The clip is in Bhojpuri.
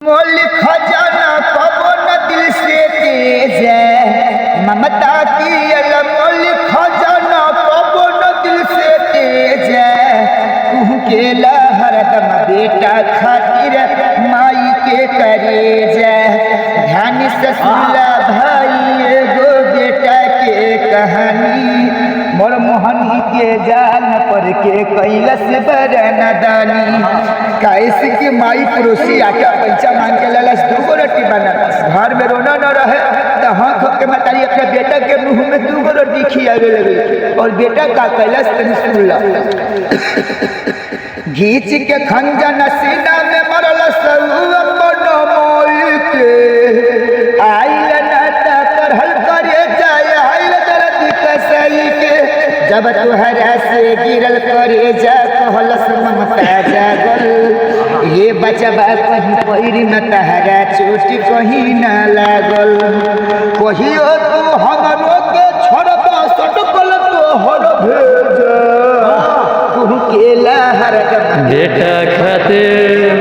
मोल खजाना पवन दिल से तेज है ममता की मोल खजाना पवन दिल से तेज है के हरदम बेटा खातिर माई के करेज है ध्यान से सुनला भाई एगो बेटा के कहानी मोर मोहनी के जान पर के कैलस बरनदानी कैसे की माई पड़ोसी आके पैसा मांग के ललस दूगो रोटी बना घर में रोना न रहे तो हाथ के मतारी अपने बेटा के मुंह में दूगो रोटी खियावे लगे और बेटा का कैलस तनी सुनला घीच के खंजन सीना में मरल अपन मोल के आइल नाता करहल करे जाए आइल दर्द कसई के जब तुहरा से गिरल करे जा कहलस ममता जागल ये बचबा कहीं पैर न तहरा चोट कहीं न लागल कहियो तू हमरो के छोड़बा सटकल तो हर भेजा तू केला हर बेटा खातिर